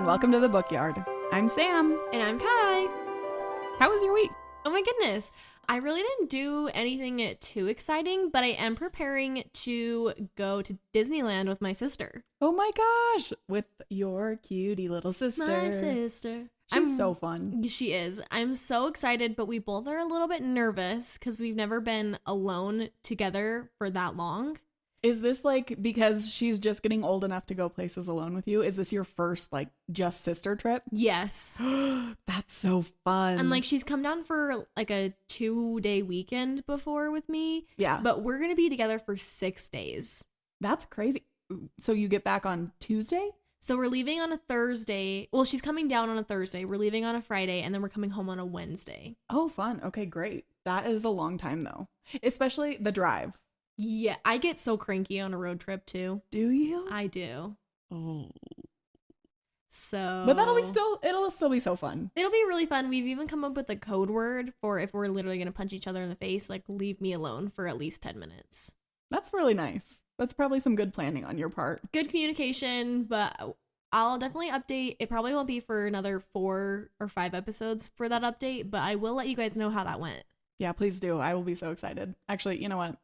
welcome to the Bookyard. I'm Sam. And I'm Kai. How was your week? Oh my goodness. I really didn't do anything too exciting, but I am preparing to go to Disneyland with my sister. Oh my gosh, with your cutie little sister. My sister. She's so fun. She is. I'm so excited, but we both are a little bit nervous because we've never been alone together for that long. Is this like because she's just getting old enough to go places alone with you? Is this your first like just sister trip? Yes. That's so fun. And like she's come down for like a 2-day weekend before with me. Yeah. But we're going to be together for 6 days. That's crazy. So you get back on Tuesday? So we're leaving on a Thursday. Well, she's coming down on a Thursday. We're leaving on a Friday, and then we're coming home on a Wednesday. Oh, fun. Okay, great. That is a long time though. Especially the drive. Yeah, I get so cranky on a road trip too. Do you? I do. Oh. So. But it'll still be so fun. It'll be really fun. We've even come up with a code word for if we're literally going to punch each other in the face, like leave me alone for at least 10 minutes. That's really nice. That's probably some good planning on your part. Good communication, but I'll definitely update. It probably won't be for another 4 or 5 episodes for that update, but I will let you guys know how that went. Yeah, please do. I will be so excited. Actually, you know what?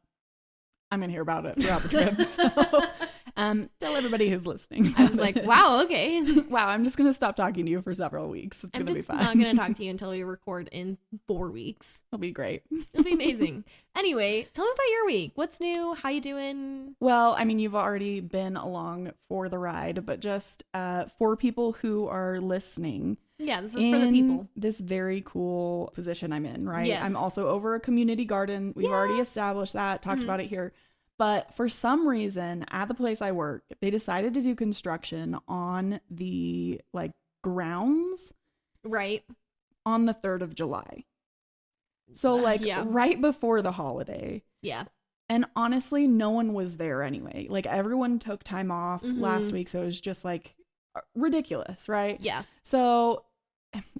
I'm going to hear about it throughout the trip. So, tell everybody who's listening. I was like, wow, okay. Wow, I'm just going to stop talking to you for several weeks. It's going to be fun. I'm just not going to talk to you until we record in 4 weeks. It'll be great. It'll be amazing. Anyway, tell me about your week. What's new? How you doing? Well, I mean, you've already been along for the ride, but just for people who are listening. Yeah, this is for the people. This very cool position I'm in, right? Yes. I'm also over a community garden. We've already established that, talked about it here. But for some reason, at the place I work, they decided to do construction on the like grounds. Right. On the 3rd of July. So like right before the holiday. Yeah. And honestly, no one was there anyway. Like everyone took time off last week. So it was just like ridiculous, right? Yeah. So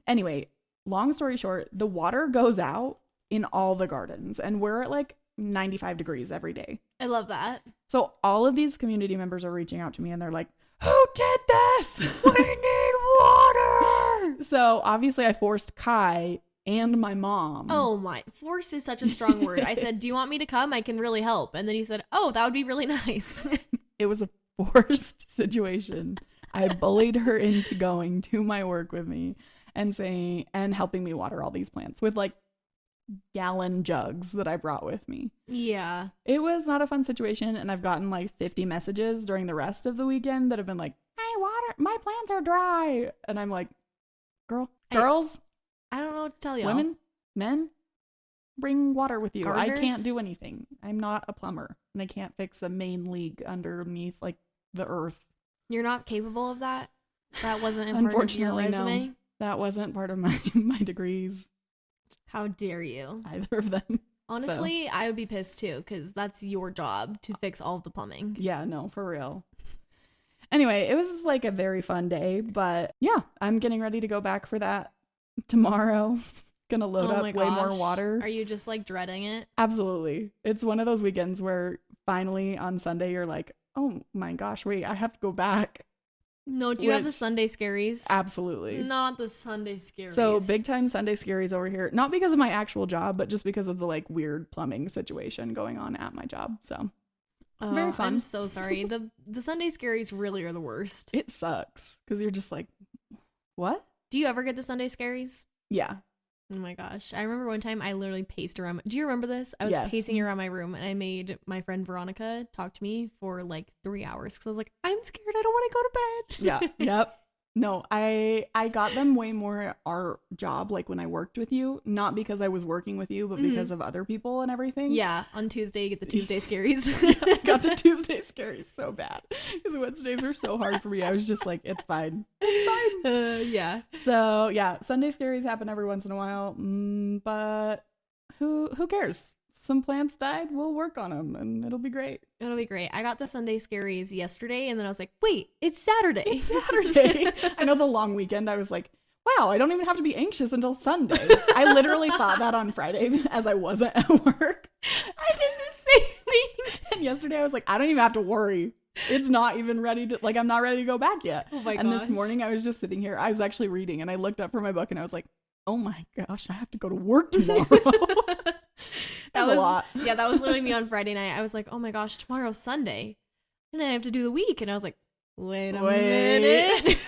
anyway, long story short, the water goes out in all the gardens and we're at like 95 degrees every day. I love that. So all of these community members are reaching out to me and they're like, who did this? We need water. So obviously I forced Kai and my mom. Oh my, forced is such a strong word. I said, do you want me to come? I can really help. And then you said, oh, that would be really nice. It was a forced situation. I bullied her into going to my work with me and helping me water all these plants with like gallon jugs that I brought with me. Yeah. It was not a fun situation. And I've gotten like 50 messages during the rest of the weekend that have been like, my plants are dry. And I'm like, girls, I don't know what to tell you. Women, men, bring water with you. Gardeners? I can't do anything. I'm not a plumber and I can't fix a main leak underneath like the earth. You're not capable of that? That wasn't in part of your resume? No. That wasn't part of my degrees. How dare you? Either of them. Honestly, I would be pissed too because that's your job to fix all of the plumbing. Yeah, no, for real. Anyway, it was like a very fun day, but yeah, I'm getting ready to go back for that tomorrow. Gonna load up way more water. Are you just like dreading it? Absolutely. It's one of those weekends where finally on Sunday you're like, oh my gosh, wait, I have to go back. No, do you have the Sunday scaries? Absolutely. Not the Sunday scaries. So big time Sunday scaries over here. Not because of my actual job, but just because of the like weird plumbing situation going on at my job. So very fun. I'm so sorry. The Sunday scaries really are the worst. It sucks because you're just like, what? Do you ever get the Sunday scaries? Yeah. Oh my gosh. I remember one time I literally paced around. Do you remember this? I was pacing around my room and I made my friend Veronica talk to me for like 3 hours because I was like, I'm scared. I don't want to go to bed. Yeah. Yep. No, I got them way more at our job, like when I worked with you, not because I was working with you, but because of other people and everything. Yeah. On Tuesday, you get the Tuesday scaries. I got the Tuesday scaries so bad because Wednesdays are so hard for me. I was just like, it's fine. It's fine. Yeah. So yeah, Sunday scaries happen every once in a while, but who cares? Some plants died, we'll work on them and it'll be great. It'll be great. I got the Sunday scaries yesterday and then I was like, wait, it's Saturday. It's Saturday. I know the long weekend. I was like, wow, I don't even have to be anxious until Sunday. I literally thought that on Friday as I wasn't at work. I did the same thing. And yesterday I was like, I don't even have to worry. It's not even ready to, like, I'm not ready to go back yet. Oh my And gosh. this morning I was just sitting here. I was actually reading and I looked up from my book and I was like, oh my gosh, I have to go to work tomorrow. That was a lot. Yeah, that was literally me on Friday night. I was like, oh my gosh, tomorrow's Sunday. And I have to do the week. And I was like, wait a minute.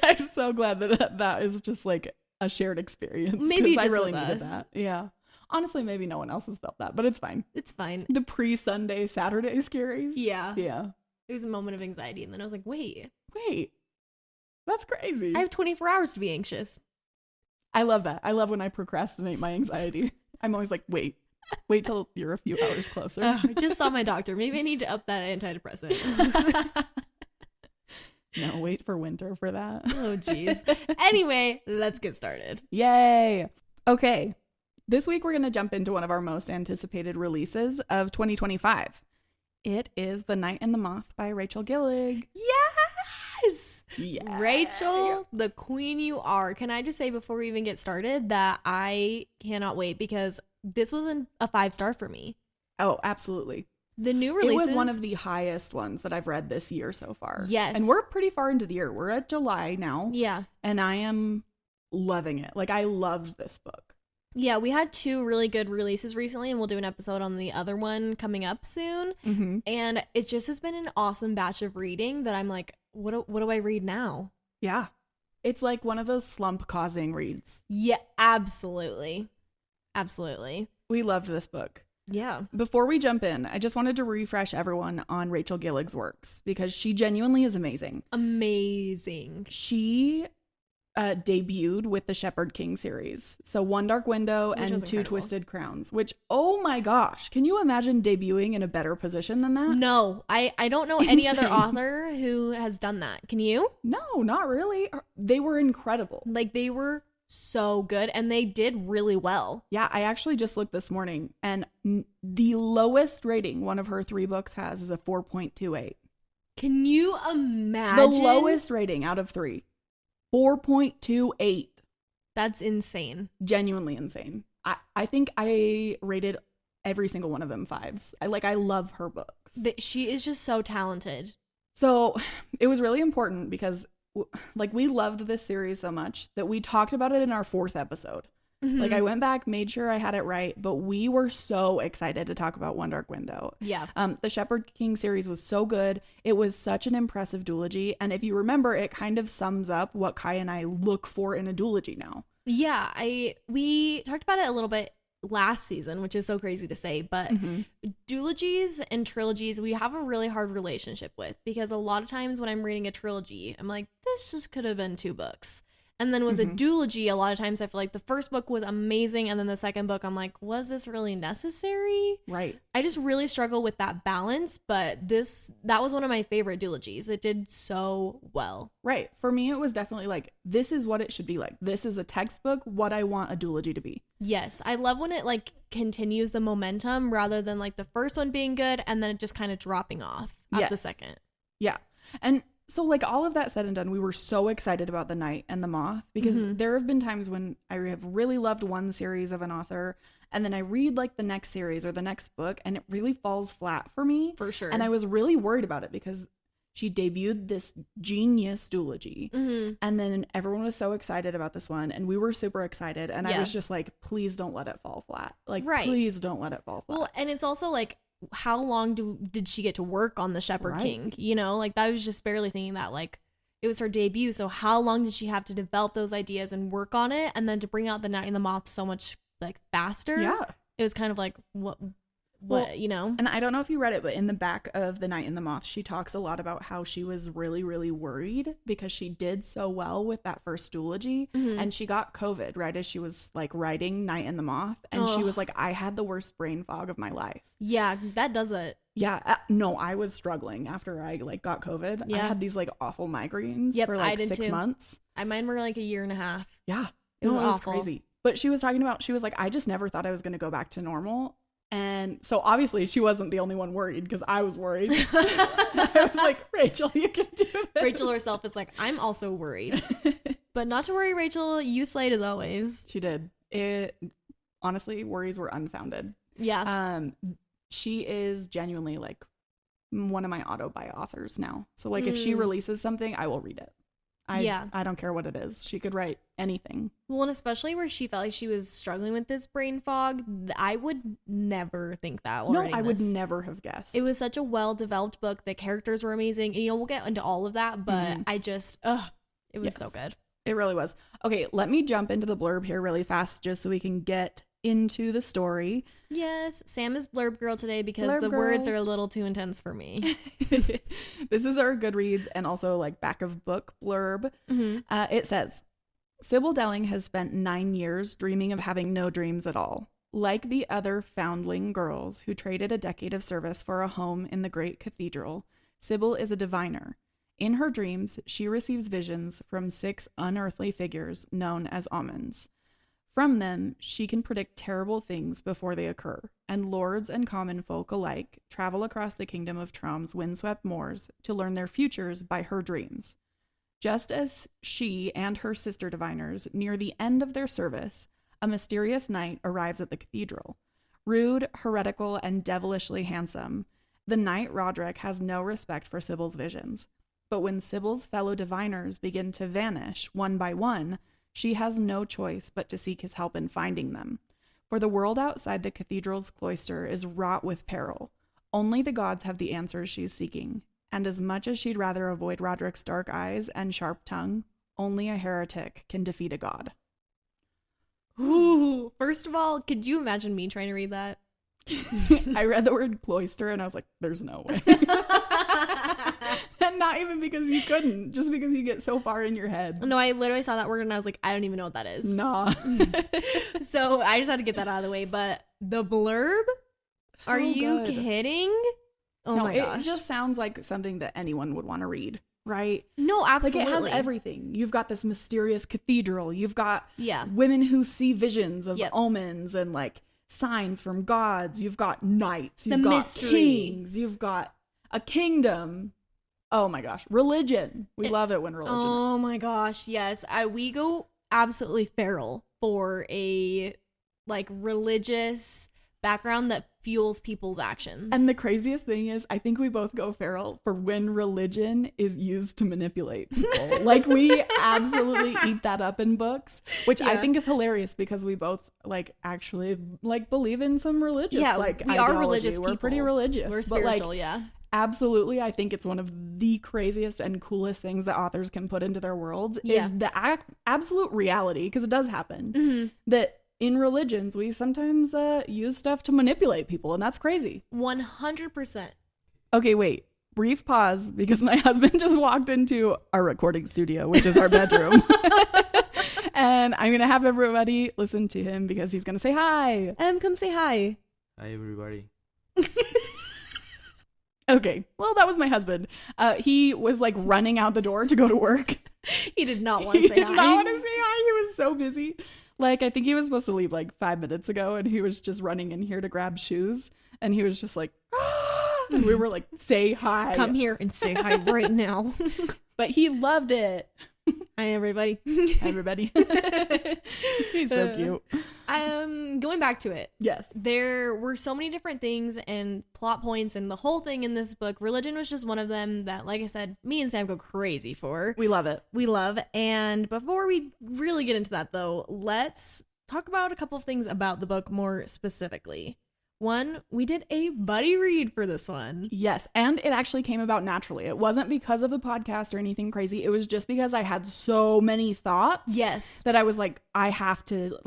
I'm so glad that is just like a shared experience. Maybe 'cause just I really with needed us. that. Yeah. Honestly, maybe no one else has felt that, but it's fine. It's fine. The pre-Sunday Saturday scaries. Yeah. Yeah. It was a moment of anxiety. And then I was like, wait, That's crazy. I have 24 hours to be anxious. I love that. I love when I procrastinate my anxiety. I'm always like, wait till you're a few hours closer. I just saw my doctor. Maybe I need to up that antidepressant. No, wait for winter for that. Oh, geez. Anyway, let's get started. Yay. Okay. This week, we're going to jump into one of our most anticipated releases of 2025. It is The Night and the Moth by Rachel Gillig. Yes! Yeah. Rachel, the queen you are. Can I just say before we even get started that I cannot wait because this wasn't a 5-star for me. Oh, absolutely. The new releases. It was one of the highest ones that I've read this year so far. Yes. And we're pretty far into the year. We're at July now. Yeah. And I am loving it. Like, I loved this book. Yeah, we had 2 really good releases recently, and we'll do an episode on the other one coming up soon. Mm-hmm. And it just has been an awesome batch of reading that I'm like, what do I read now? Yeah. It's like one of those slump-causing reads. Yeah, absolutely. Absolutely. We loved this book. Yeah. Before we jump in, I just wanted to refresh everyone on Rachel Gillig's works because she genuinely is amazing. Amazing. She debuted with the Shepherd King series. So One Dark Window Which and was Two incredible. Twisted Crowns, which, oh my gosh, can you imagine debuting in a better position than that? No, I don't know any other Insane. author who has done that. Can you? No, not really. They were incredible. Like, they were so good and they did really well. Yeah, I actually just looked this morning and the lowest rating one of her 3 books has is a 4.28. Can you imagine? The lowest rating out of 3. 4.28. That's insane. Genuinely insane. I think I rated every single one of them 5s. I love her books. She is just so talented. So it was really important because we loved this series so much that we talked about it in our 4th episode. Mm-hmm. Like, I went back, made sure I had it right, but we were so excited to talk about One Dark Window. Yeah. The Shepherd King series was so good. It was such an impressive duology. And if you remember, it kind of sums up what Kai and I look for in a duology now. Yeah, we talked about it a little bit last season, which is so crazy to say, but duologies and trilogies we have a really hard relationship with because a lot of times when I'm reading a trilogy, I'm like, this just could have been 2 books. And then with a duology, a lot of times I feel like the first book was amazing and then the second book I'm like, was this really necessary? Right. I just really struggle with that balance, but that was one of my favorite duologies. It did so well. Right. For me, it was definitely like, this is what it should be like. This is a textbook, what I want a duology to be. Yes, I love when it like continues the momentum rather than like the first one being good and then it just kind of dropping off at the second. Yeah. And so, like, all of that said and done, we were so excited about The Night and the Moth because there have been times when I have really loved one series of an author and then I read like the next series or the next book and it really falls flat for me. For sure. And I was really worried about it because she debuted this genius duology and then everyone was so excited about this one and we were super excited and I was just like, please don't let it fall flat. Like, please don't let it fall flat. Well, and it's also like, how long did she get to work on the Shepherd King? You know, like that was just barely thinking that like it was her debut. So how long did she have to develop those ideas and work on it? And then to bring out The Night and the Moth so much like faster. Yeah. It was kind of like, what, you know? And I don't know if you read it, but in the back of The Night and the Moth, she talks a lot about how she was really, really worried because she did so well with that first duology and she got COVID right as she was like writing Night and the Moth. And she was like, I had the worst brain fog of my life. Yeah, that does it. Yeah. No, I was struggling after I like got COVID. I had these like awful migraines for like 6 months. Mine were like a year and a half. Yeah. It was awful. Crazy. But she was talking about, she was like, I just never thought I was going to go back to normal. And so obviously she wasn't the only one worried because I was worried. I was like, Rachel, you can do this. Rachel herself is like, I'm also worried. But not to worry, Rachel, you slayed as always. She did. Honestly, worries were unfounded. Yeah. She is genuinely like one of my auto-buy authors now. So like if she releases something, I will read it. I don't care what it is. She could write anything. Well, and especially where she felt like she was struggling with this brain fog, I would never think that. No, I would never have guessed. It was such a well-developed book. The characters were amazing. And, we'll get into all of that, but I just, it was so good. It really was. Okay, let me jump into the blurb here really fast just so we can get into the story. Yes, Sam is blurb girl today because the words are a little too intense for me. This is our Goodreads and also like back of book blurb. It says, Sybil Delling has spent 9 years dreaming of having no dreams at all. Like the other foundling girls who traded a decade of service for a home in the great cathedral, Sybil is a diviner. In her dreams, she receives visions from 6 unearthly figures known as omens. From them, she can predict terrible things before they occur, and lords and common folk alike travel across the kingdom of Trom's windswept moors to learn their futures by her dreams. Just as she and her sister diviners near the end of their service, a mysterious knight arrives at the cathedral. Rude, heretical, and devilishly handsome, the knight Roderick has no respect for Sybil's visions. But when Sybil's fellow diviners begin to vanish one by one, she has no choice but to seek his help in finding them. For the world outside the cathedral's cloister is wrought with peril. Only the gods have the answers she's seeking. And as much as she'd rather avoid Roderick's dark eyes and sharp tongue, only a heretic can defeat a god. Ooh, first of all, could you imagine me trying to read that? I read the word cloister and I was like, there's no way. And not even because you couldn't, just because you get so far in your head. No, I literally saw that word and I was like, I don't even know what that is. Nah. So I just had to get that out of the way. But the blurb? So are you good. kidding? Oh no, my gosh. It just sounds like something that anyone would want to read, right? No, absolutely. Like it has everything. You've got this mysterious cathedral. You've got Yeah. women who see visions of omens and like signs from gods. You've got knights. You've got mystery. Kings. You've got a kingdom. Oh my gosh. Religion. We love it when religion. Oh my gosh. Yes. We go absolutely feral for a like religious background that fuels people's actions. And the craziest thing is, I think we both go feral for when religion is used to manipulate people. Like we absolutely eat that up in books, which I think is hilarious because we both like actually like believe in some religious like we ideology. are religious people. We're pretty religious. We're spiritual, but, like, absolutely, I think it's one of the craziest and coolest things that authors can put into their worlds is the absolute reality, because it does happen, that in religions, we sometimes use stuff to manipulate people, and that's crazy. 100%. Okay, wait. Brief pause, because my husband just walked into our recording studio, which is our bedroom. And I'm going to have everybody listen to him because he's going to say hi. Come say hi. Hi, everybody. Okay, well, that was my husband. He was like running out the door to go to work. He did not want to say hi. He did not want to say hi. He was so busy. Like, I think he was supposed to leave like 5 minutes ago, and he was just running in here to grab shoes. And he was just like, ah! And we were like, say hi. Come here and say hi right now. But he loved it. Hi, everybody. Hi, everybody. He's so cute. Going back to it. Yes. There were so many different things and plot points and the whole thing in this book. Religion was just one of them that, like I said, me and Sam go crazy for. We love it. We love. And before we really get into that, though, let's talk about a couple of things about the book more specifically. One, we did a buddy read for this one. Yes, and it actually came about naturally. It wasn't because of the podcast or anything crazy. It was just because I had so many thoughts. Yes. That I was like, I have to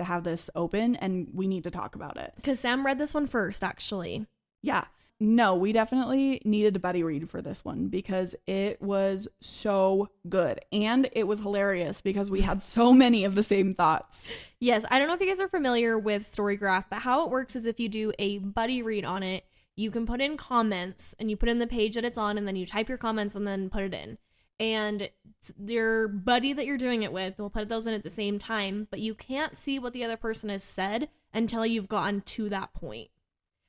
have this open and we need to talk about it. Because Sam read this one first, actually. Yeah. No, we definitely needed a buddy read for this one because it was so good. And it was hilarious because we had so many of the same thoughts. Yes, I don't know if you guys are familiar with Storygraph, but how it works is if you do a buddy read on it, you can put in comments and you put in the page that it's on and then you type your comments and then put it in. And your buddy that you're doing it with will put those in at the same time, but you can't see what the other person has said until you've gotten to that point.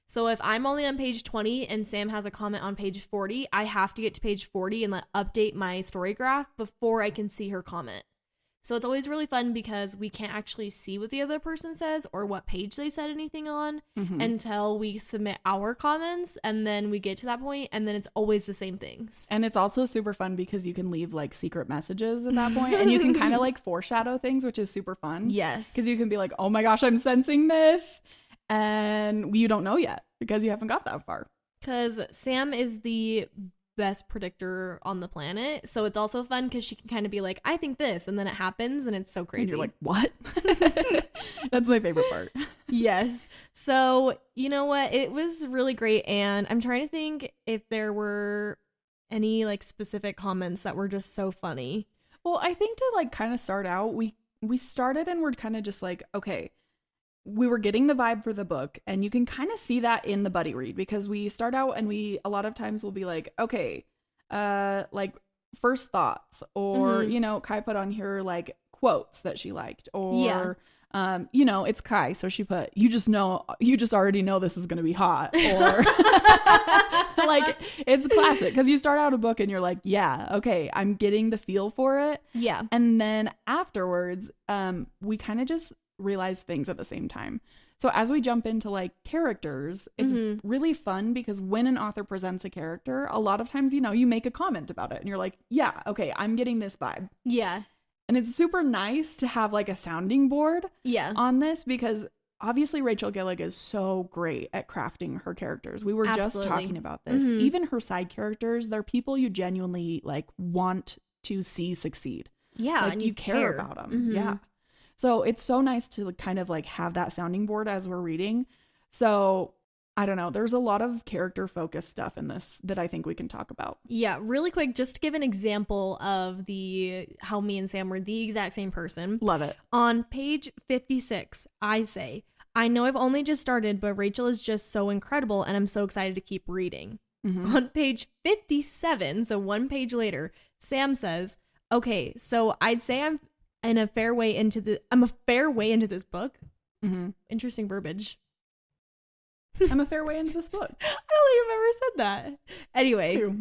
So if I'm only on page 20 and Sam has a comment on page 40, I have to get to page 40 and update my story graph before I can see her comment. So it's always really fun because we can't actually see what the other person says or what page they said anything on until we submit our comments, and then we get to that point, and then it's always the same things. And it's also super fun because you can leave like secret messages at that point, and you can kind of like foreshadow things, which is super fun. Yes. Because you can be like, oh my gosh, I'm sensing this. And you don't know yet because you haven't got that far. Because Sam is the best predictor on the planet. So it's also fun because she can kind of be like, I think this, and then it happens, and it's so crazy. And you're like, what? That's my favorite part. Yes. So you know what? It was really great. And I'm trying to think if there were any like specific comments that were just so funny. Well, I think to like kind of start out, we started and we're kind of just like, okay, we were getting the vibe for the book, and you can kind of see that in the buddy read, because we start out and we a lot of times will be like, okay, like first thoughts, or you know, Kai put on here like quotes that she liked, or you know, it's Kai, so she put, you just already know this is gonna be hot, or like it's classic because you start out a book and you're like, yeah, okay, I'm getting the feel for it, and then afterwards we kind of just realize things at the same time. So as we jump into like characters, it's really fun because when an author presents a character, a lot of times, you know, you make a comment about it and you're like, yeah, okay, I'm getting this vibe. Yeah. And it's super nice to have like a sounding board on this, because obviously Rachel Gillig is so great at crafting her characters. We were just talking about this. Even her side characters, they're people you genuinely like want to see succeed. Yeah. Like, and you care about them. Yeah. So it's so nice to kind of like have that sounding board as we're reading. So I don't know. There's a lot of character focused stuff in this that I think we can talk about. Yeah, really quick, just to give an example of how me and Sam were the exact same person. Love it. On page 56, I say, I know I've only just started, but Rachel is just so incredible and I'm so excited to keep reading. On page 57, so one page later, Sam says, okay, so I'd say I'm a fair way into this book. Interesting verbiage. I'm a fair way into this book. I don't think I've ever said that. Anyway,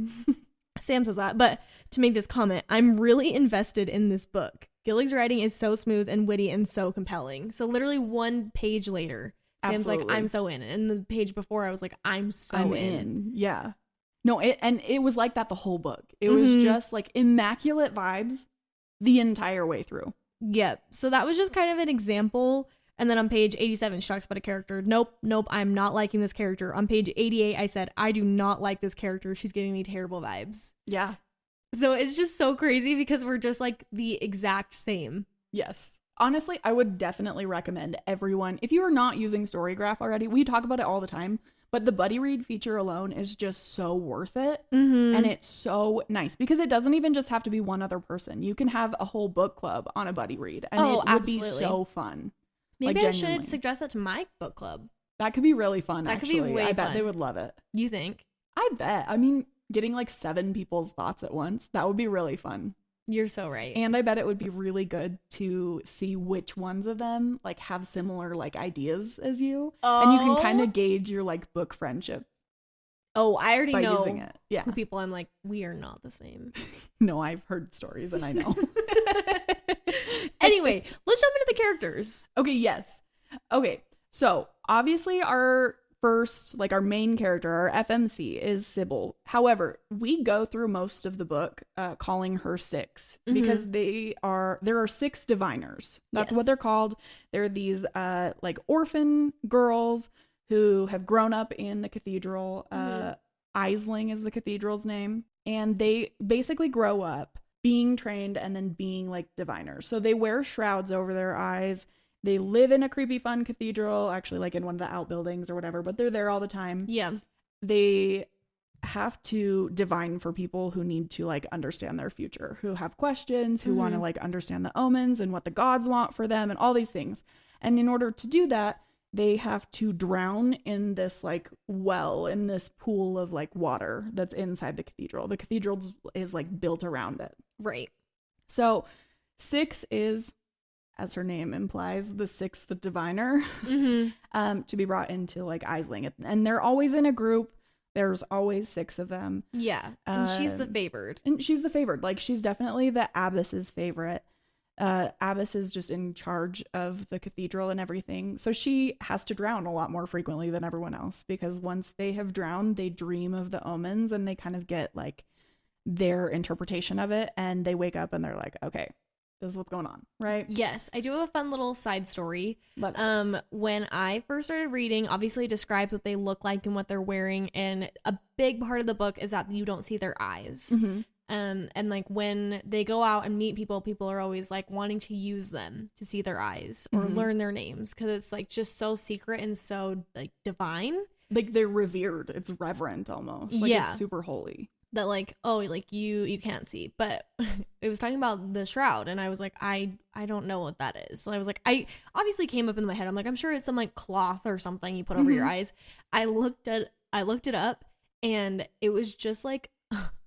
Sam says that. But to make this comment, I'm really invested in this book. Gillig's writing is so smooth and witty and so compelling. So literally one page later, Sam's like, I'm so in. And the page before, I was like, I'm in. Yeah. No, it was like that the whole book. It was just like immaculate vibes the entire way through. Yep. So that was just kind of an example. And then on page 87, she talks about a character. Nope, I'm not liking this character. On page 88, I said, I do not like this character. She's giving me terrible vibes. Yeah. So it's just so crazy because we're just like the exact same. Yes. Honestly, I would definitely recommend everyone, if you are not using Storygraph already, we talk about it all the time, but the buddy read feature alone is just so worth it. And it's so nice because it doesn't even just have to be one other person. You can have a whole book club on a buddy read, and it would be so fun. Maybe like, I should suggest that to my book club. That could be really fun, actually. Could be way I bet fun. they would love it. You think? I bet. I mean, getting like 7 people's thoughts at once, that would be really fun. You're so right. And I bet it would be really good to see which ones of them like have similar like ideas as you. And you can kind of gauge your like book friendship. Oh, I already know using it. Yeah. who people I'm like, we are not the same. No, I've heard stories and I know. Anyway, let's jump into the characters. Okay, yes. Okay, so obviously our first, like our main character, our FMC is Sybil. However, we go through most of the book calling her Six because there are 6 diviners. That's what they're called. They're these like orphan girls who have grown up in the cathedral. Aisling is the cathedral's name. And they basically grow up being trained and then being like diviners. So they wear shrouds over their eyes. They live in a creepy fun cathedral, actually like in one of the outbuildings or whatever, but they're there all the time. Yeah. They have to divine for people who need to like understand their future, who have questions, who want to like understand the omens and what the gods want for them and all these things. And in order to do that, they have to drown in this like well, in this pool of like water that's inside the cathedral. The cathedral is like built around it. Right. So Six is, as her name implies, the 6th diviner to be brought into like Aisling. And they're always in a group. There's always 6 of them. Yeah. And she's the favored. And she's the favored. Like she's definitely the abbess's favorite. Abbess is just in charge of the cathedral and everything. So she has to drown a lot more frequently than everyone else, because once they have drowned, they dream of the omens and they kind of get like their interpretation of it, and they wake up and they're like, okay, this is what's going on, right? Yes, I do have a fun little side story. Love it. When I first started reading, obviously it describes what they look like and what they're wearing, and a big part of the book is that you don't see their eyes. And like when they go out and meet people, people are always like wanting to use them to see their eyes or learn their names, because it's like just so secret and so like divine. Like they're revered. It's reverent almost. Like it's super holy. That like, oh, like you can't see. But it was talking about the shroud, and I was like, I don't know what that is. So I was like, I obviously came up in my head. I'm like, I'm sure it's some like cloth or something you put over your eyes. I looked it up, and it was just like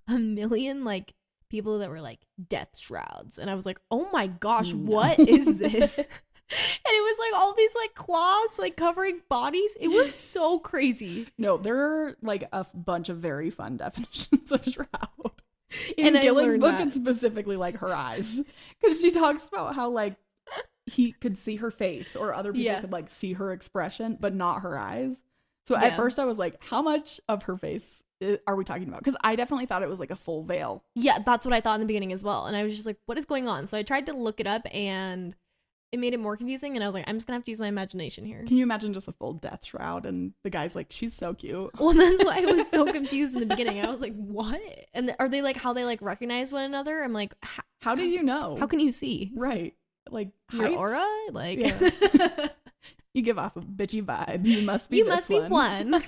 a million like people that were like death shrouds, and I was like, oh my gosh, what is this? And it was like all these like cloths like covering bodies. It was so crazy. No, there are like a bunch of very fun definitions of shroud in And Gillig's book, and specifically like her eyes, because she talks about how like he could see her face, or other people could like see her expression but not her eyes. So at first I was like, how much of her face are we talking about? Because I definitely thought it was like a full veil. Yeah, that's what I thought in the beginning as well. And I was just like, what is going on? So I tried to look it up, and it made it more confusing. And I was like, I'm just gonna have to use my imagination here. Can you imagine just a full death shroud and the guy's like, she's so cute? Well, that's why I was so confused in the beginning. I was like, what? And are they like how they like recognize one another? I'm like, how do you know? How can you see? Right. Like your heights? aura? Like you give off a bitchy vibe. You must be one.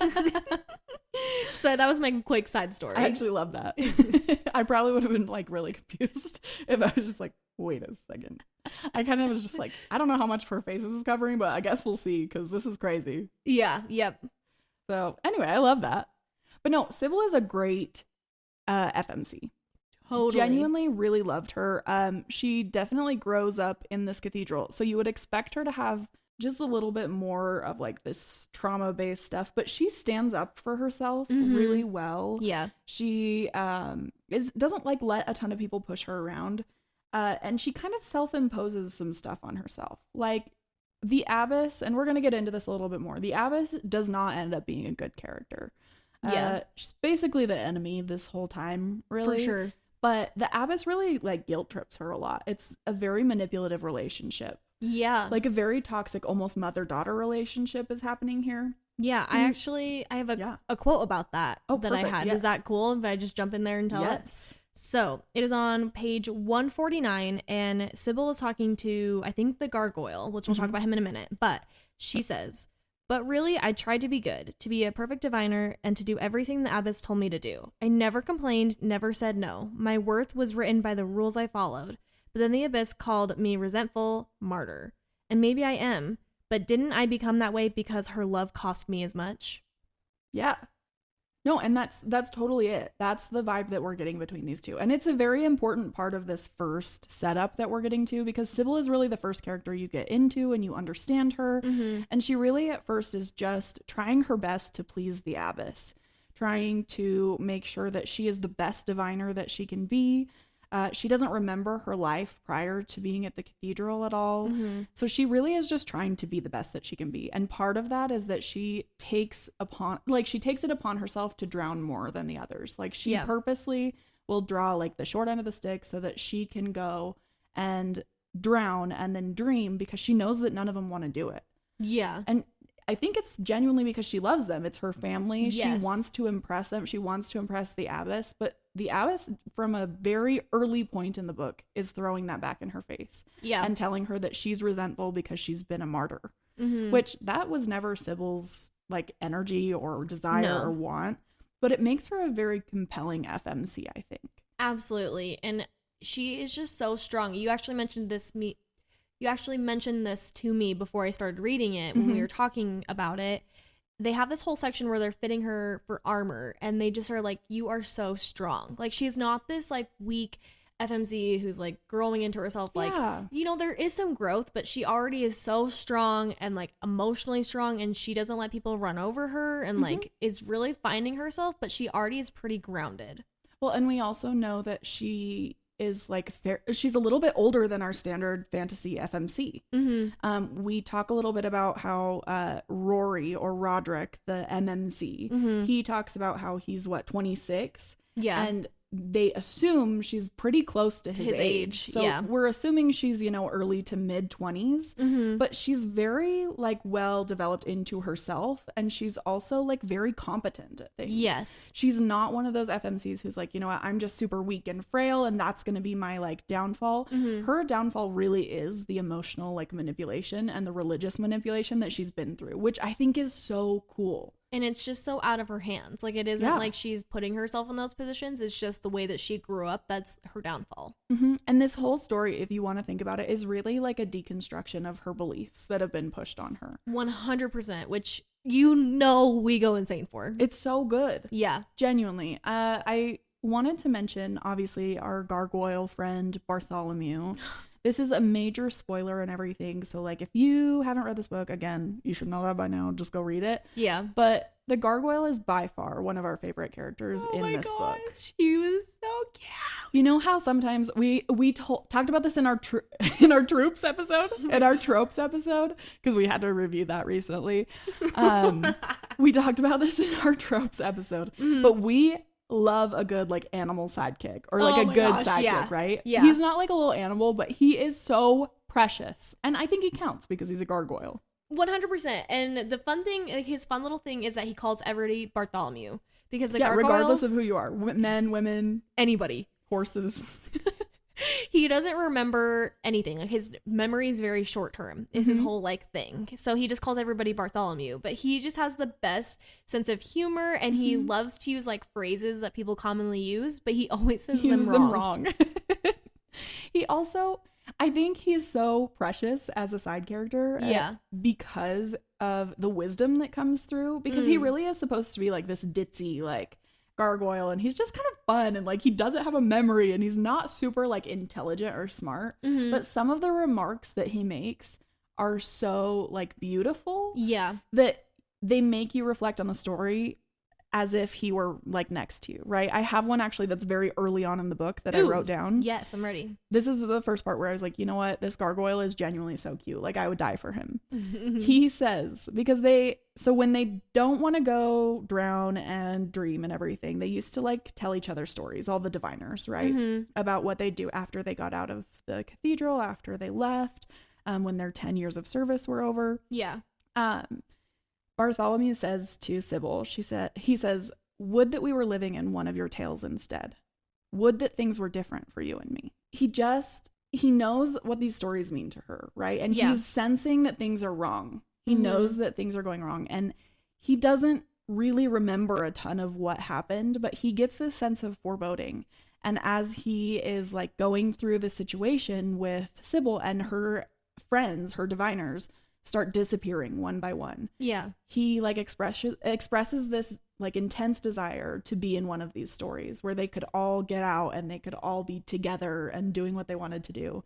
So that was my quick side story. I actually love that. I probably would have been like really confused if I was just like, wait a second. I kind of was just like, I don't know how much of her face this is covering, but I guess we'll see, because this is crazy. Yeah. Yep. So anyway, I love that. But no, Sybil is a great FMC. Totally. Genuinely really loved her. She definitely grows up in this cathedral, so you would expect her to have just a little bit more of like this trauma-based stuff, but she stands up for herself really well. Yeah. She doesn't like let a ton of people push her around, and she kind of self-imposes some stuff on herself. Like the abbess, and we're gonna get into this a little bit more, the abbess does not end up being a good character. She's basically the enemy this whole time, really. For sure. But the abbess really like guilt trips her a lot. It's a very manipulative relationship. Yeah. Like a very toxic, almost mother-daughter relationship is happening here. Yeah, I have a quote about that that perfect. I had. Yes. Is that cool if I just jump in there and tell it? So it is on page 149, and Sybil is talking to, I think, the gargoyle, which we'll talk about him in a minute. But she says, but really, I tried to be good, to be a perfect diviner, and to do everything the abbess told me to do. I never complained, never said no. My worth was written by the rules I followed. But then the abyss called me resentful martyr. And maybe I am, but didn't I become that way because her love cost me as much? Yeah. No, and that's totally it. That's the vibe that we're getting between these two. And it's a very important part of this first setup that we're getting to, because Sybil is really the first character you get into and you understand her. And she really at first is just trying her best to please the abbess, trying to make sure that she is the best diviner that she can be. She doesn't remember her life prior to being at the cathedral at all. So she really is just trying to be the best that she can be. And part of that is that she takes it upon herself to drown more than the others. Like she purposely will draw like the short end of the stick so that she can go and drown and then dream, because she knows that none of them want to do it. Yeah. And I think it's genuinely because she loves them. It's her family. Yes. She wants to impress them. She wants to impress the abbess. But the abbess, from a very early point in the book, is throwing that back in her face. Yeah. And telling her that she's resentful because she's been a martyr. Which that was never Sybil's like energy or desire or want. But it makes her a very compelling FMC, I think. Absolutely. And she is just so strong. You actually mentioned this to me before I started reading it when we were talking about it. They have this whole section where they're fitting her for armor, and they just are like, you are so strong. Like, she's not this like weak FMC who's like growing into herself. Like, there is some growth, but she already is so strong and like emotionally strong, and she doesn't let people run over her, and like is really finding herself, but she already is pretty grounded. Well, and we also know that she is like she's a little bit older than our standard fantasy FMC. We talk a little bit about how Rory or Roderick, the MMC, he talks about how he's 26. Yeah. And they assume she's pretty close to his age. So we're assuming she's, early to mid 20s, but she's very like well developed into herself. And she's also like very competent at things. Yes. She's not one of those FMCs who's like, you know what, I'm just super weak and frail and that's going to be my like downfall. Her downfall really is the emotional like manipulation and the religious manipulation that she's been through, which I think is so cool. And it's just so out of her hands. Like, it isn't like she's putting herself in those positions. It's just the way that she grew up. That's her downfall. And this whole story, if you want to think about it, is really like a deconstruction of her beliefs that have been pushed on her. 100%, which we go insane for. It's so good. Yeah. Genuinely. I wanted to mention, obviously, our gargoyle friend, Bartholomew. This is a major spoiler and everything. So, like, if you haven't read this book, again, you should know that by now. Just go read it. Yeah. But the gargoyle is by far one of our favorite characters in this book. She was so cute. You know how sometimes we talked about this in our troops episode, in our tropes episode, because we had to review that recently. We talked about this in our tropes episode, but we love a good like animal sidekick or like a good sidekick, right? Yeah. He's not like a little animal, but he is so precious. And I think he counts because he's a gargoyle. 100%. And the fun thing, like, his fun little thing is that he calls everybody Bartholomew because the gargoyles, regardless of who you are, men, women, anybody, horses. He doesn't remember anything. Like, his memory is very short term is his whole like thing. So he just calls everybody Bartholomew, but he just has the best sense of humor and he loves to use like phrases that people commonly use, but he always says them wrong. He also, I think he's so precious as a side character. Because of the wisdom that comes through, because he really is supposed to be like this ditzy, like, gargoyle, and he's just kind of fun and like he doesn't have a memory and he's not super like intelligent or smart, but some of the remarks that he makes are so like beautiful that they make you reflect on the story as if he were like next to you, right? I have one actually that's very early on in the book that I wrote down. Yes, I'm ready. This is the first part where I was like, you know what? This gargoyle is genuinely so cute. Like, I would die for him. He says, because when they don't want to go drown and dream and everything, they used to like tell each other stories, all the diviners, right? About what they do after they got out of the cathedral, after they left, when their 10 years of service were over. Yeah. Bartholomew says to Sybil, he says, would that we were living in one of your tales instead. Would that things were different for you and me. He knows what these stories mean to her, right? And he's sensing that things are wrong. He knows that things are going wrong. And he doesn't really remember a ton of what happened, but he gets this sense of foreboding. And as he is like going through the situation with Sybil and her friends, her diviners, start disappearing one by one. Yeah. He like expresses this like intense desire to be in one of these stories where they could all get out and they could all be together and doing what they wanted to do.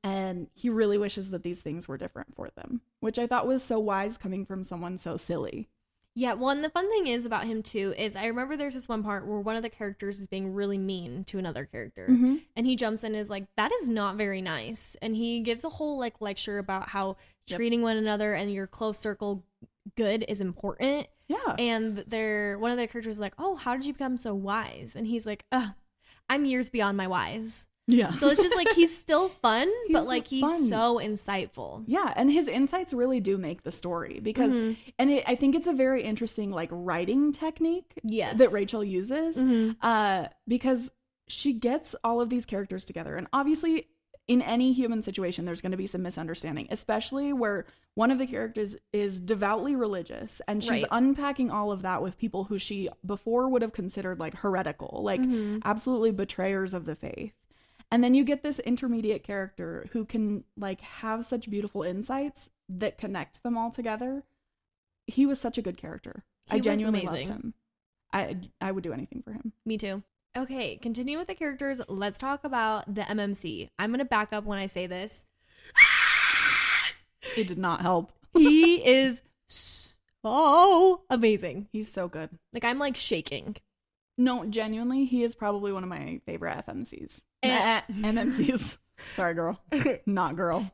And he really wishes that these things were different for them, which I thought was so wise coming from someone so silly. Yeah, well, and the fun thing is about him too is I remember there's this one part where one of the characters is being really mean to another character, and he jumps in and is like, that is not very nice, and he gives a whole like lecture about how treating one another and your close circle good is important. Yeah. And one of the characters is like, oh, how did you become so wise? And he's like, I'm years beyond my wise. Yeah. So it's just like he's still fun, but like he's so insightful. Yeah, and his insights really do make the story because I think it's a very interesting like writing technique that Rachel uses because she gets all of these characters together, and obviously in any human situation there's going to be some misunderstanding, especially where one of the characters is devoutly religious and she's unpacking all of that with people who she before would have considered like heretical, like absolutely betrayers of the faith. And then you get this intermediate character who can like have such beautiful insights that connect them all together. He was such a good character. I genuinely loved him. I would do anything for him. Me too. Okay, continue with the characters. Let's talk about the MMC. I'm going to back up when I say this. It did not help. He is so amazing. He's so good. Like, I'm like shaking. No, genuinely, he is probably one of my favorite FMCs. MMCs. Sorry, girl. Not girl.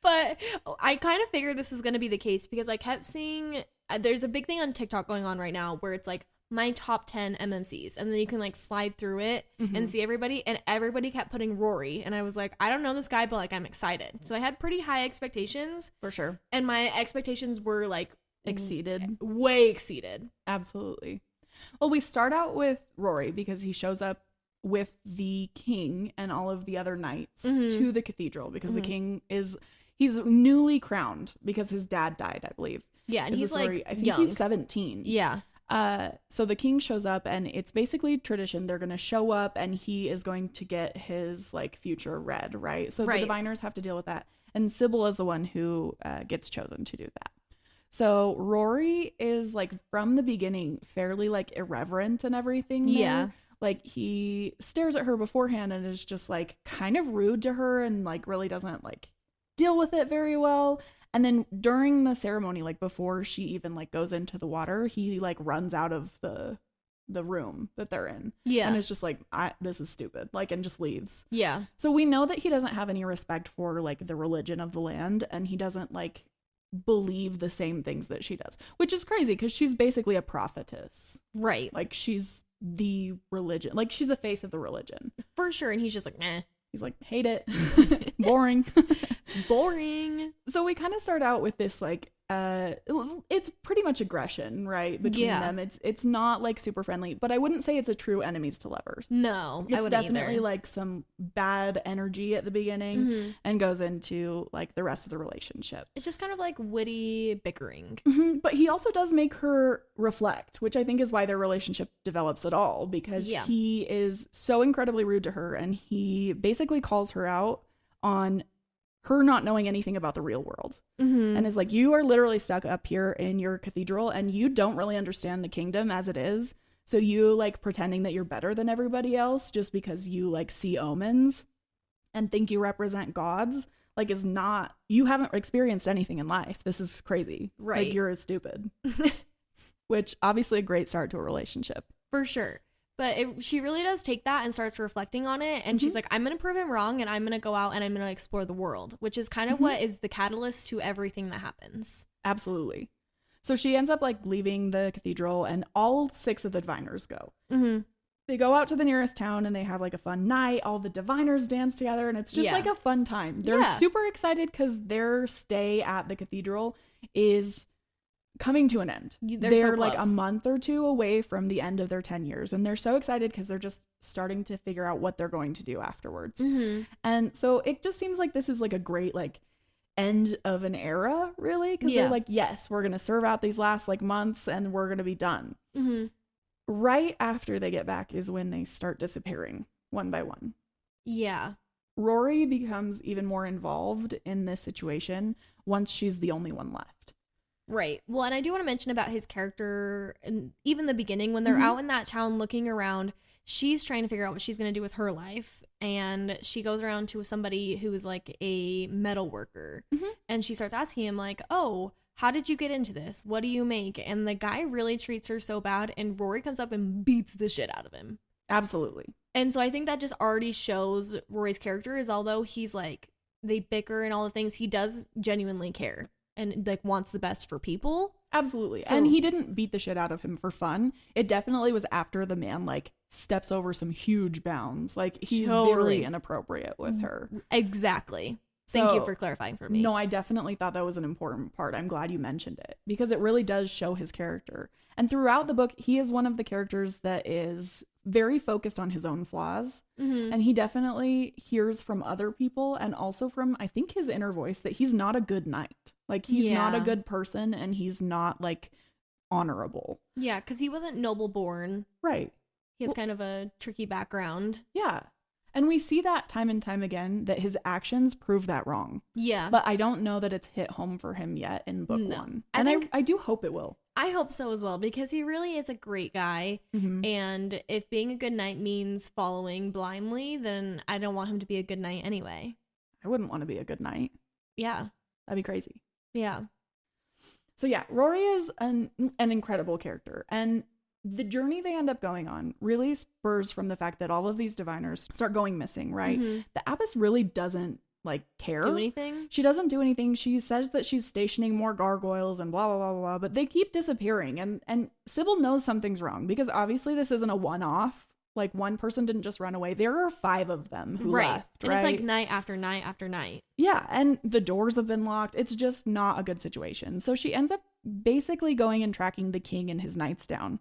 But I kind of figured this was going to be the case because I kept seeing, there's a big thing on TikTok going on right now where it's like my top 10 MMCs. And then you can like slide through it and see everybody. And everybody kept putting Rory. And I was like, I don't know this guy, but like I'm excited. So I had pretty high expectations. For sure. And my expectations were like exceeded. Way exceeded. Absolutely. Well, we start out with Rory because he shows up with the king and all of the other knights to the cathedral because the king he's newly crowned because his dad died, I believe. Yeah, and he's like I think young. he's 17. Yeah. So the king shows up and it's basically tradition. They're going to show up and he is going to get his like future read, right? So the diviners have to deal with that. And Sybil is the one who gets chosen to do that. So Rory is like from the beginning fairly like irreverent and everything. Yeah. Like he stares at her beforehand and is just like kind of rude to her and like really doesn't like deal with it very well. And then during the ceremony, like before she even like goes into the water, he like runs out of the room that they're in. Yeah. And it's just like, this is stupid. Like, and just leaves. Yeah. So we know that he doesn't have any respect for like the religion of the land and he doesn't like believe the same things that she does, which is crazy because she's basically a prophetess. Right. Like she's the religion, like she's the face of the religion. For sure. And he's just like, nah. He's like, hate it. Boring. Boring. So we kind of start out with this like it's pretty much aggression, right, between them. It's not like super friendly, but I wouldn't say it's a true enemies to lovers. No, it's definitely like some bad energy at the beginning and goes into like the rest of the relationship. It's just kind of like witty bickering. But he also does make her reflect, which I think is why their relationship develops at all, because he is so incredibly rude to her and he basically calls her out on her not knowing anything about the real world and is like, you are literally stuck up here in your cathedral and you don't really understand the kingdom as it is. So you like pretending that you're better than everybody else just because you like see omens and think you represent gods, like is not, you haven't experienced anything in life. This is crazy. Right. Like you're stupid. Which obviously a great start to a relationship. For sure. But she really does take that and starts reflecting on it. And she's like, I'm going to prove him wrong and I'm going to go out and I'm going to explore the world, which is kind of what is the catalyst to everything that happens. Absolutely. So she ends up like leaving the cathedral and all 6 of the diviners go. They go out to the nearest town and they have like a fun night. All the diviners dance together and it's just like a fun time. They're super excited because their stay at the cathedral is coming to an end. They're so like a month or 2 away from the end of their 10 years and they're so excited because they're just starting to figure out what they're going to do afterwards. And so it just seems like this is like a great like end of an era, really, because they're like, yes, we're gonna serve out these last like months and we're gonna be done. Right after they get back is when they start disappearing one by one. Rory becomes even more involved in this situation once she's the only one left. Right. Well, and I do want to mention about his character, and even the beginning when they're out in that town looking around, she's trying to figure out what she's going to do with her life. And she goes around to somebody who is like a metal worker. And she starts asking him like, oh, how did you get into this? What do you make? And the guy really treats her so bad. And Rory comes up and beats the shit out of him. Absolutely. And so I think that just already shows Rory's character is, although he's like, they bicker and all the things, he does genuinely care and like wants the best for people. Absolutely. So, and he didn't beat the shit out of him for fun. It definitely was after the man like steps over some huge bounds. Like he's very inappropriate with her. Exactly. Thank you for clarifying for me. No, I definitely thought that was an important part. I'm glad you mentioned it because it really does show his character. And throughout the book, he is one of the characters that is very focused on his own flaws. And he definitely hears from other people and also from, I think, his inner voice that he's not a good knight. Like he's not a good person and he's not like honorable. Yeah, because he wasn't noble born. Right. He has kind of a tricky background. Yeah. And we see that time and time again that his actions prove that wrong. Yeah. But I don't know that it's hit home for him yet in book 1. And I do hope it will. I hope so as well, because he really is a great guy. And if being a good knight means following blindly, then I don't want him to be a good knight anyway. I wouldn't want to be a good knight. Yeah. That'd be crazy. Yeah. So yeah, Rory is an incredible character. And the journey they end up going on really spurs from the fact that all of these diviners start going missing, right? The abbess really doesn't like care. Do anything? She doesn't do anything. She says that she's stationing more gargoyles and blah, blah, blah, blah, but they keep disappearing. And Sybil knows something's wrong because obviously this isn't a one-off. Like, one person didn't just run away. There are 5 of them who left, and right? it's like night after night after night. Yeah, and the doors have been locked. It's just not a good situation. So she ends up basically going and tracking the king and his knights down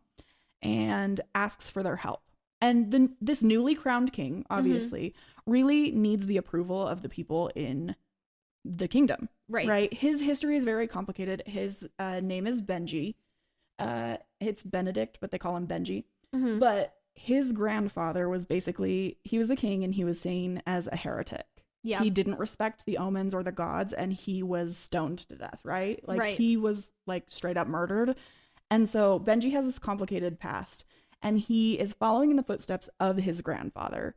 and asks for their help. And then this newly crowned king, obviously, really needs the approval of the people in the kingdom. Right? His history is very complicated. His name is Benji. It's Benedict, but they call him Benji. But his grandfather was basically, he was the king and he was seen as a heretic. Yeah. He didn't respect the omens or the gods and he was stoned to death, right? Like he was like straight up murdered. And so Benji has this complicated past and he is following in the footsteps of his grandfather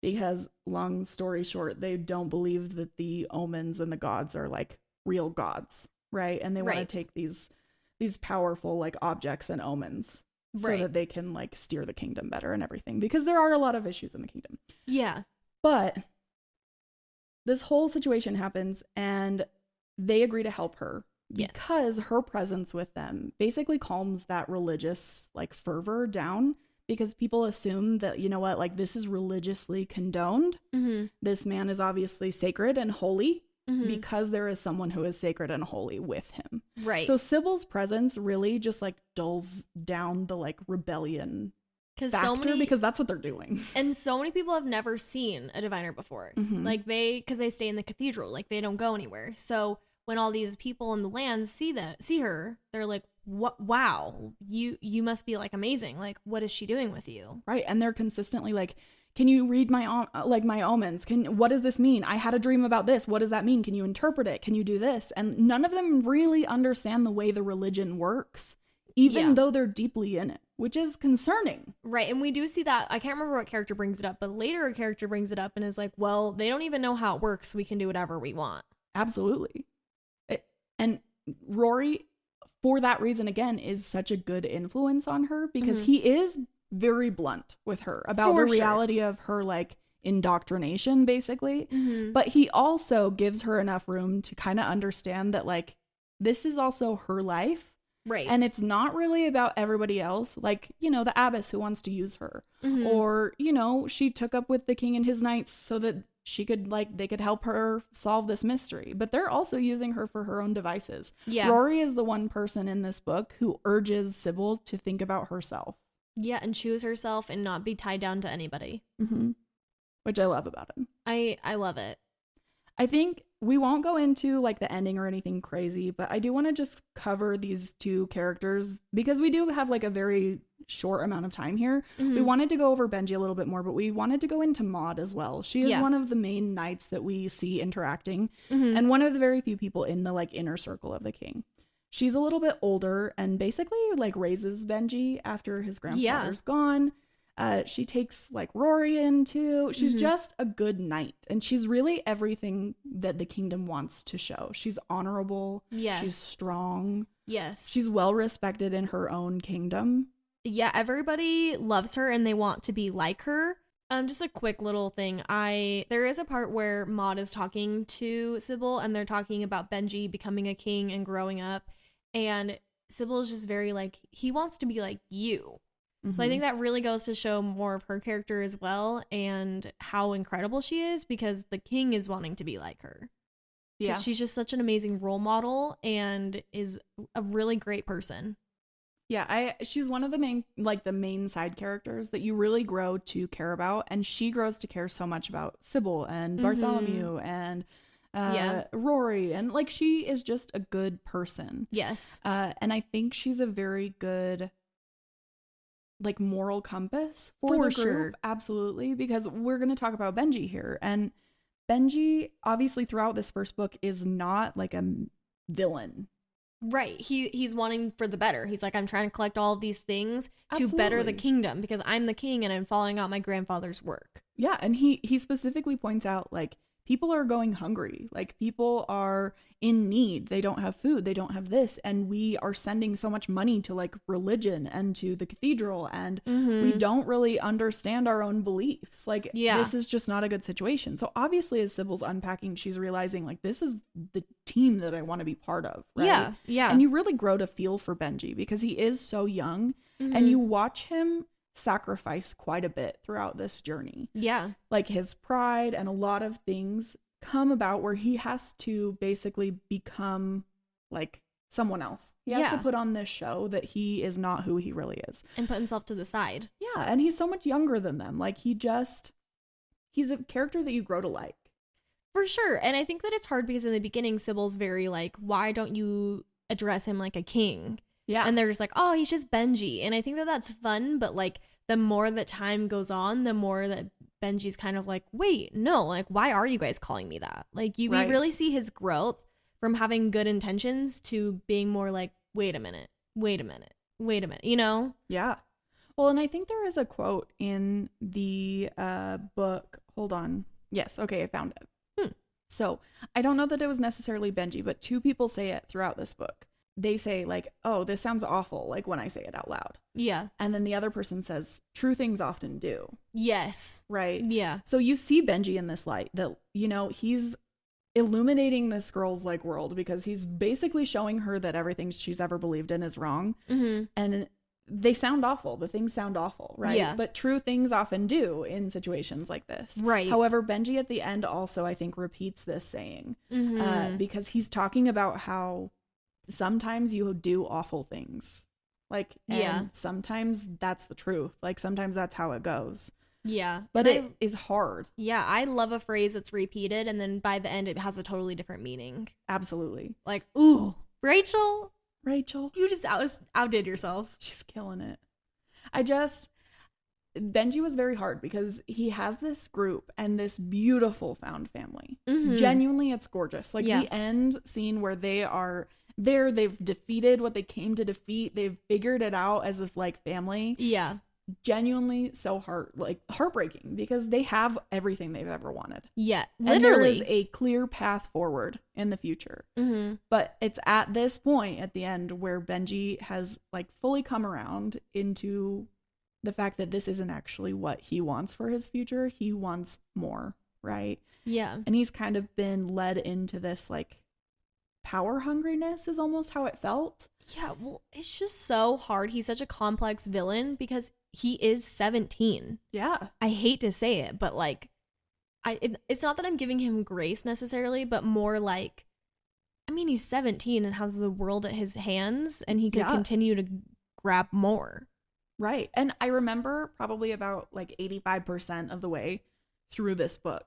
because, long story short, they don't believe that the omens and the gods are like real gods, right? And they want to take these powerful like objects and omens so that they can like steer the kingdom better and everything, because there are a lot of issues in the kingdom. Yeah. But this whole situation happens and they agree to help her because her presence with them basically calms that religious like fervor down, because people assume that, you know what, like this is religiously condoned. This man is obviously sacred and holy. Because there is someone who is sacred and holy with him. So Sybil's presence really just like dulls down the like rebellion factor, because that's what they're doing. And so many people have never seen a diviner before. Like because they stay in the cathedral, like they don't go anywhere. So when all these people in the land see her, they're like, "What? Wow, you must be like amazing. Like, what is she doing with you?" Right, and they're consistently like, can you read my omens? What does this mean? I had a dream about this. What does that mean? Can you interpret it? Can you do this? And none of them really understand the way the religion works, even though they're deeply in it, which is concerning. Right. And we do see that. I can't remember what character brings it up, but later a character brings it up and is like, well, they don't even know how it works. We can do whatever we want. Absolutely. And Rory, for that reason, again, is such a good influence on her, because he is very blunt with her about the reality of her like indoctrination, basically. But he also gives her enough room to kind of understand that like this is also her life, right? And it's not really about everybody else, like, you know, the abbess who wants to use her, or, you know, she took up with the king and his knights so that she could like, they could help her solve this mystery, but they're also using her for her own devices. Rory is the one person in this book who urges Sybil to think about herself. Yeah, and choose herself and not be tied down to anybody. Which I love about him. I love it. I think we won't go into like the ending or anything crazy, but I do want to just cover these 2 characters because we do have like a very short amount of time here. We wanted to go over Benji a little bit more, but we wanted to go into Maud as well. She is one of the main knights that we see interacting, and one of the very few people in the like inner circle of the king. She's a little bit older and basically like raises Benji after his grandfather's gone. She takes like Rory in too. She's just a good knight, and she's really everything that the kingdom wants to show. She's honorable. She's strong. She's well respected in her own kingdom. Yeah, everybody loves her and they want to be like her. Just a quick little thing. There is a part where Maud is talking to Sybil and they're talking about Benji becoming a king and growing up. And Sybil is just very like, he wants to be like you. So I think that really goes to show more of her character as well and how incredible she is, because the king is wanting to be like her. Yeah. She's just such an amazing role model and is a really great person. Yeah, she's one of the main side characters that you really grow to care about, and she grows to care so much about Sybil and Bartholomew and Rory, and like she is just a good person. Yes. And I think she's a very good like moral compass for the group. Absolutely, because we're going to talk about Benji here, and Benji obviously throughout this first book is not like a villain. Right. He's wanting for the better. He's like, I'm trying to collect all of these things to better the kingdom because I'm the king and I'm following out my grandfather's work. Yeah, and he specifically points out like people are going hungry. Like, people are in need. They don't have food. They don't have this. And we are sending so much money to like religion and to the cathedral. And we don't really understand our own beliefs. Like, this is just not a good situation. So obviously, as Sybil's unpacking, she's realizing like, this is the team that I want to be part of. Right? Yeah. Yeah. And you really grow to feel for Benji because he is so young, and you watch him sacrifice quite a bit throughout this journey. Yeah. Like, his pride and a lot of things come about where he has to basically become like someone else. He has to put on this show that he is not who he really is. And put himself to the side. Yeah. And he's so much younger than them. Like, he's a character that you grow to like. For sure. And I think that it's hard because in the beginning, Sybil's very like, why don't you address him like a king? Yeah. And they're just like, oh, he's just Benji. And I think that that's fun. But like, the more that time goes on, the more that Benji's kind of like, wait, no, like, why are you guys calling me that? Like, we really see his growth from having good intentions to being more like, wait a minute, you know? Yeah. Well, and I think there is a quote in the book. Hold on. Yes. Okay. I found it. So I don't know that it was necessarily Benji, but two people say it throughout this book. They say like, oh, this sounds awful, like when I say it out loud. Yeah. And then the other person says, true things often do. Yes. Right? Yeah. So you see Benji in this light that, you know, he's illuminating this girl's like world because he's basically showing her that everything she's ever believed in is wrong. And they sound awful. The things sound awful, right? Yeah. But true things often do in situations like this. Right. However, Benji at the end also, I think, repeats this saying because he's talking about how sometimes you do awful things. Like, and sometimes that's the truth. Like, sometimes that's how it goes. Yeah. But it is hard. Yeah. I love a phrase that's repeated and then by the end it has a totally different meaning. Absolutely. Like, ooh, Rachel, you just outdid yourself. She's killing it. Benji was very hard because he has this group and this beautiful found family. Genuinely, it's gorgeous. Like, the end scene where they are there, they've defeated what they came to defeat. They've figured it out as if like family. Yeah. Genuinely so heartbreaking because they have everything they've ever wanted. Yeah, literally. And there is a clear path forward in the future. But it's at this point at the end where Benji has like fully come around into the fact that this isn't actually what he wants for his future. He wants more, right? Yeah. And he's kind of been led into this like power hungriness is almost how it felt. Yeah, well, it's just so hard. He's such a complex villain because he is 17. Yeah. I hate to say it, but like, it's not that I'm giving him grace necessarily, but more like, I mean, he's 17 and has the world at his hands and he could continue to grab more. Right. And I remember probably about like 85% of the way through this book,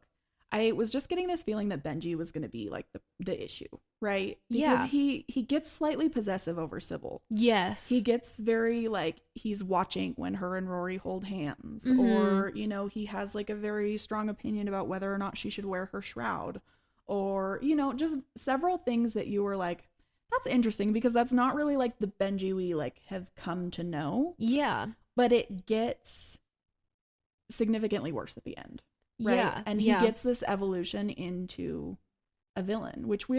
I was just getting this feeling that Benji was going to be like the issue, right? Because he gets slightly possessive over Sybil. Yes. He gets very like, he's watching when her and Rory hold hands, or, you know, he has like a very strong opinion about whether or not she should wear her shroud, or, you know, just several things that you were like, that's interesting because that's not really like the Benji we like have come to know. Yeah. But it gets significantly worse at the end. Right. Yeah. And he gets this evolution into a villain, which we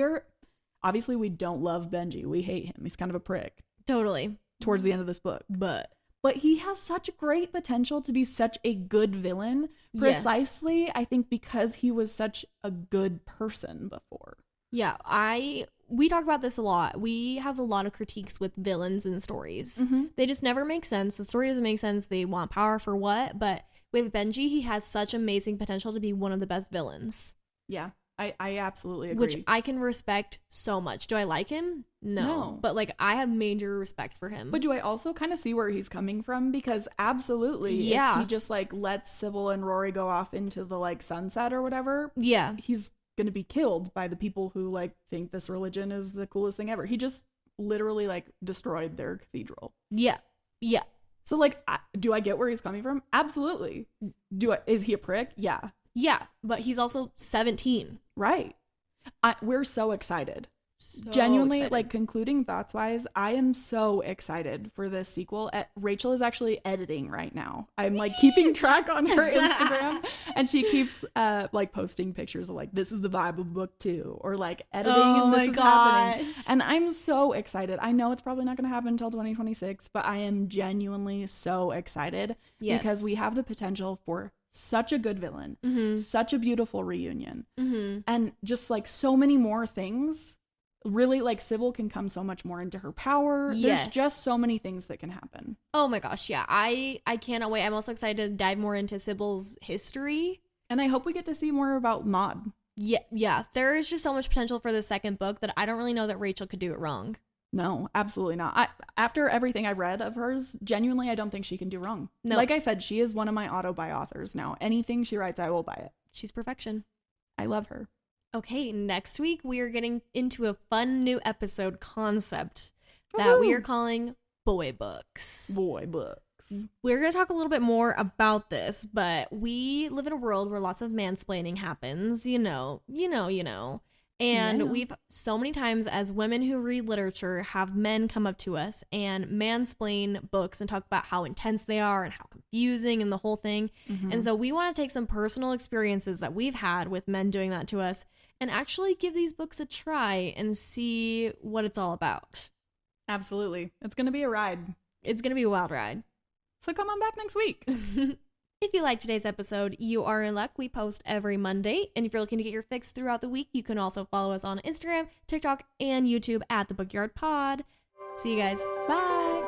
don't love Benji. We hate him. He's kind of a prick. Totally. Towards the end of this book. But he has such great potential to be such a good villain. Precisely, I think, because he was such a good person before. Yeah. We talk about this a lot. We have a lot of critiques with villains in stories. They just never make sense. The story doesn't make sense. They want power for what? But with Benji, he has such amazing potential to be one of the best villains. Yeah, I absolutely agree. Which I can respect so much. Do I like him? No. But like, I have major respect for him. But do I also kind of see where he's coming from? Because absolutely, if he just like lets Sybil and Rory go off into the like sunset or whatever, he's going to be killed by the people who like think this religion is the coolest thing ever. He just literally like destroyed their cathedral. Yeah. So, like, do I get where he's coming from? Absolutely. Is he a prick? Yeah. Yeah, but he's also 17. Right. We're so excited So Genuinely, excited. like, concluding thoughts wise, I am so excited for this sequel. Rachel is actually editing right now. I'm like keeping track on her Instagram, and she keeps like posting pictures of like, this is the vibe of book 2, or like editing and this is happening. And I'm so excited. I know it's probably not going to happen until 2026, but I am genuinely so excited because we have the potential for such a good villain, such a beautiful reunion, and just like so many more things. Really, like, Sybil can come so much more into her power. There's just so many things that can happen. Oh my gosh, yeah. I cannot wait. I'm also excited to dive more into Sybil's history. And I hope we get to see more about Maud. Yeah. There is just so much potential for the second book that I don't really know that Rachel could do it wrong. No, absolutely not. After everything I read of hers, genuinely, I don't think she can do wrong. No. Like I said, she is one of my auto-buy authors now. Anything she writes, I will buy it. She's perfection. I love her. Okay, next week we are getting into a fun new episode concept that we are calling Boy Books. Boy Books. We're going to talk a little bit more about this, but we live in a world where lots of mansplaining happens, you know. And we've so many times as women who read literature have men come up to us and mansplain books and talk about how intense they are and how confusing and the whole thing. And so we want to take some personal experiences that we've had with men doing that to us and actually give these books a try and see what it's all about. Absolutely. It's going to be a ride. It's going to be a wild ride. So come on back next week. If you liked today's episode, you are in luck. We post every Monday. And if you're looking to get your fix throughout the week, you can also follow us on Instagram, TikTok, and YouTube at The Bookyard Pod. See you guys. Bye.